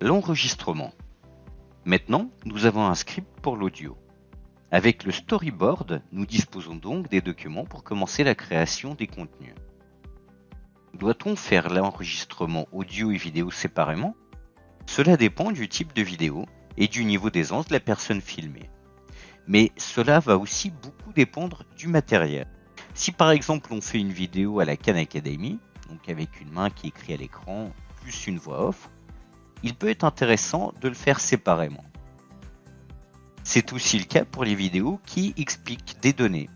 L'enregistrement. Maintenant, nous avons un script pour l'audio. Avec le storyboard, nous disposons donc des documents pour commencer la création des contenus. Doit-on faire l'enregistrement audio et vidéo séparément? Cela dépend du type de vidéo et du niveau d'aisance de la personne filmée. Mais cela va aussi beaucoup dépendre du matériel. Si par exemple on fait une vidéo à la Khan Academy, donc avec une main qui écrit à l'écran plus une voix off, il peut être intéressant de le faire séparément. C'est aussi le cas pour les vidéos qui expliquent des données,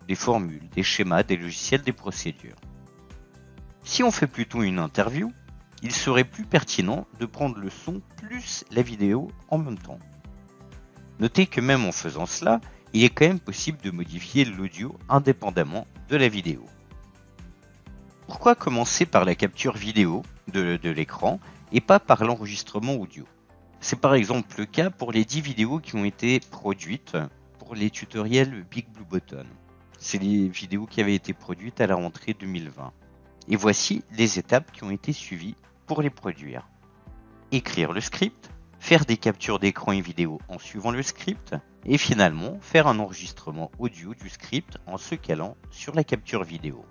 des formules, des schémas, des logiciels, des procédures. Si on fait plutôt une interview, il serait plus pertinent de prendre le son plus la vidéo en même temps. Notez que même en faisant cela, il est quand même possible de modifier l'audio indépendamment de la vidéo. Pourquoi commencer par la capture vidéo de l'écran et pas par l'enregistrement audio? C'est par exemple le cas pour les 10 vidéos qui ont été produites pour les tutoriels Big Blue Button. C'est les vidéos qui avaient été produites à la rentrée 2020. Et voici les étapes qui ont été suivies pour les produire. Écrire le script, faire des captures d'écran et vidéo en suivant le script, et finalement faire un enregistrement audio du script en se calant sur la capture vidéo.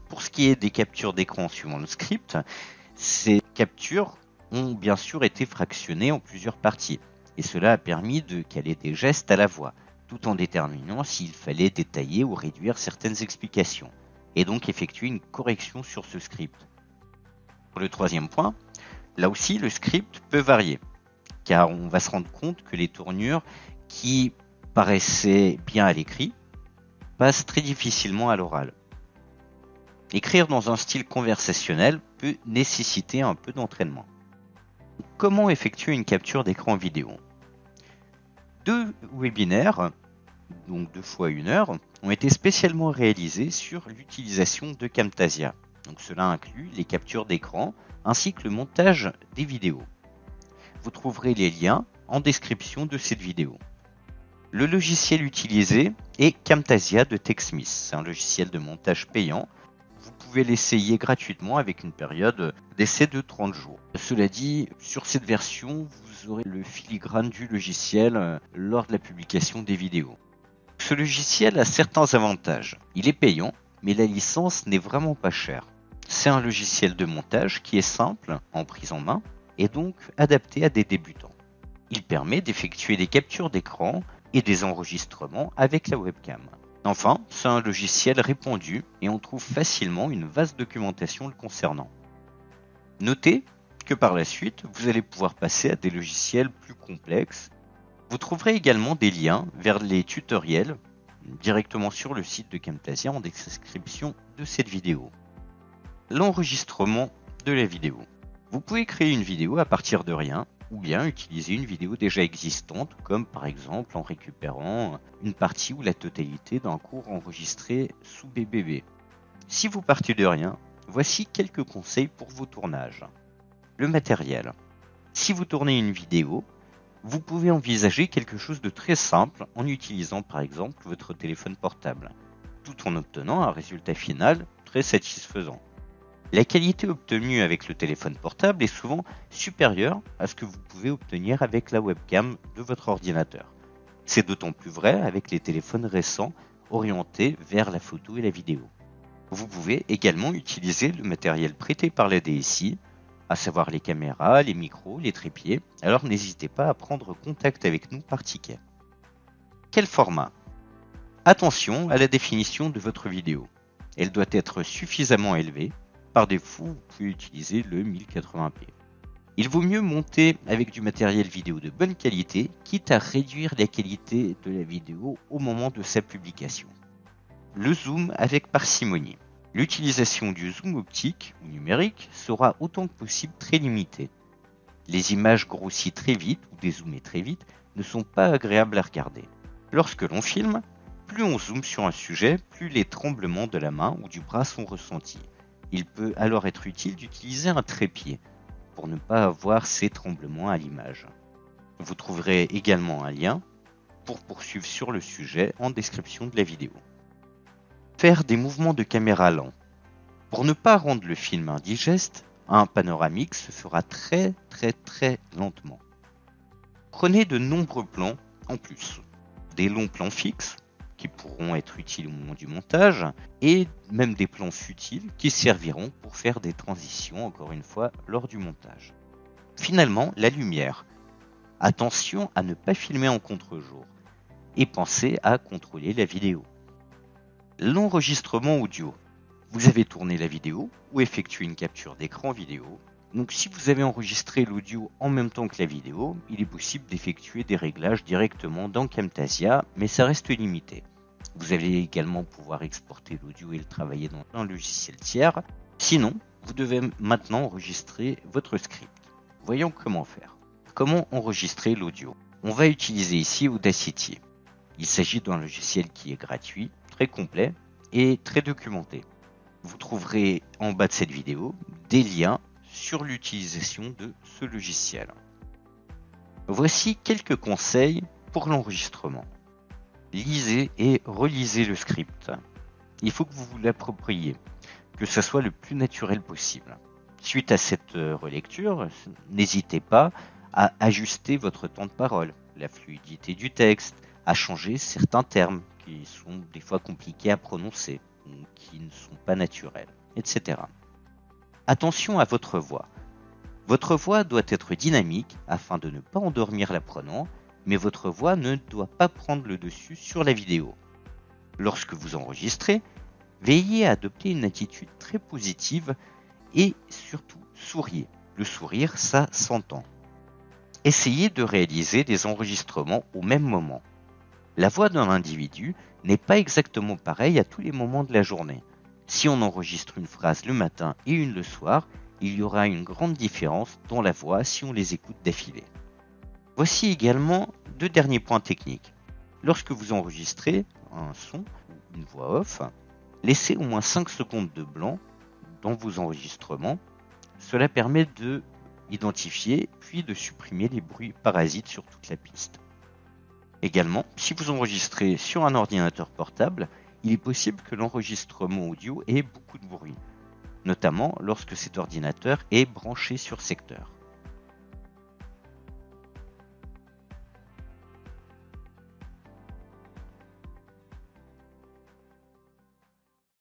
Pour ce qui est des captures d'écran suivant le script, ces captures ont bien sûr été fractionnées en plusieurs parties, et cela a permis de caler des gestes à la voix, tout en déterminant s'il fallait détailler ou réduire certaines explications, et donc effectuer une correction sur ce script. Pour le troisième point, là aussi le script peut varier, car on va se rendre compte que les tournures qui paraissaient bien à l'écrit passent très difficilement à l'oral. Écrire dans un style conversationnel peut nécessiter un peu d'entraînement. Comment effectuer une capture d'écran vidéo? 2 webinaires, donc 2 fois 1 heure, ont été spécialement réalisés sur l'utilisation de Camtasia. Donc cela inclut les captures d'écran ainsi que le montage des vidéos. Vous trouverez les liens en description de cette vidéo. Le logiciel utilisé est Camtasia de TechSmith. C'est un logiciel de montage payant. Vous pouvez l'essayer gratuitement avec une période d'essai de 30 jours. Cela dit, sur cette version, vous aurez le filigrane du logiciel lors de la publication des vidéos. Ce logiciel a certains avantages. Il est payant, mais la licence n'est vraiment pas chère. C'est un logiciel de montage qui est simple en prise en main et donc adapté à des débutants. Il permet d'effectuer des captures d'écran et des enregistrements avec la webcam. Enfin, c'est un logiciel répandu et on trouve facilement une vaste documentation le concernant. Notez que par la suite, vous allez pouvoir passer à des logiciels plus complexes. Vous trouverez également des liens vers les tutoriels directement sur le site de Camtasia en description de cette vidéo. L'enregistrement de la vidéo. Vous pouvez créer une vidéo à partir de rien ou bien utiliser une vidéo déjà existante comme par exemple en récupérant une partie ou la totalité d'un cours enregistré sous BBB. Si vous partez de rien, voici quelques conseils pour vos tournages. Le matériel. Si vous tournez une vidéo, vous pouvez envisager quelque chose de très simple en utilisant par exemple votre téléphone portable, tout en obtenant un résultat final très satisfaisant. La qualité obtenue avec le téléphone portable est souvent supérieure à ce que vous pouvez obtenir avec la webcam de votre ordinateur. C'est d'autant plus vrai avec les téléphones récents orientés vers la photo et la vidéo. Vous pouvez également utiliser le matériel prêté par la DSI, à savoir les caméras, les micros, les trépieds, alors n'hésitez pas à prendre contact avec nous par ticket. Quel format? Attention à la définition de votre vidéo. Elle doit être suffisamment élevée. Par défaut, vous pouvez utiliser le 1080p. Il vaut mieux monter avec du matériel vidéo de bonne qualité, quitte à réduire la qualité de la vidéo au moment de sa publication. Le zoom avec parcimonie. L'utilisation du zoom optique ou numérique sera autant que possible très limitée. Les images grossies très vite ou dézoomées très vite ne sont pas agréables à regarder. Lorsque l'on filme, plus on zoome sur un sujet, plus les tremblements de la main ou du bras sont ressentis. Il peut alors être utile d'utiliser un trépied pour ne pas avoir ces tremblements à l'image. Vous trouverez également un lien pour poursuivre sur le sujet en description de la vidéo. Faire des mouvements de caméra lents. Pour ne pas rendre le film indigeste, Un panoramique se fera très lentement. Prenez de nombreux plans en plus. Des longs plans fixes qui pourront être utiles au moment du montage et même des plans futiles qui serviront pour faire des transitions encore une fois lors du montage. Finalement, la lumière. Attention à ne pas filmer en contre-jour et pensez à contrôler la vidéo. L'enregistrement audio. Vous avez tourné la vidéo ou effectué une capture d'écran vidéo. Donc si vous avez enregistré l'audio en même temps que la vidéo, il est possible d'effectuer des réglages directement dans Camtasia, mais ça reste limité. Vous allez également pouvoir exporter l'audio et le travailler dans un logiciel tiers. Sinon, vous devez maintenant enregistrer votre script. Voyons comment faire. Comment enregistrer l'audio? On va utiliser ici Audacity. Il s'agit d'un logiciel qui est gratuit, très complet et très documenté. Vous trouverez en bas de cette vidéo des liens sur l'utilisation de ce logiciel. Voici quelques conseils pour l'enregistrement. Lisez et relisez le script. Il faut que vous vous l'appropriez, que ce soit le plus naturel possible. Suite à cette relecture, n'hésitez pas à ajuster votre temps de parole, la fluidité du texte, à changer certains termes qui sont des fois compliqués à prononcer ou qui ne sont pas naturels, etc. Attention à votre voix. Votre voix doit être dynamique afin de ne pas endormir l'apprenant, mais votre voix ne doit pas prendre le dessus sur la vidéo. Lorsque vous enregistrez, veillez à adopter une attitude très positive et surtout souriez. Le sourire, ça s'entend. Essayez de réaliser des enregistrements au même moment. La voix d'un individu n'est pas exactement pareille à tous les moments de la journée. Si on enregistre une phrase le matin et une le soir, il y aura une grande différence dans la voix si on les écoute d'affilée. Voici également 2 derniers points techniques. Lorsque vous enregistrez un son ou une voix off, laissez au moins 5 secondes de blanc dans vos enregistrements. Cela permet de identifier puis de supprimer les bruits parasites sur toute la piste. Également, si vous enregistrez sur un ordinateur portable, il est possible que l'enregistrement audio ait beaucoup de bruit, notamment lorsque cet ordinateur est branché sur secteur.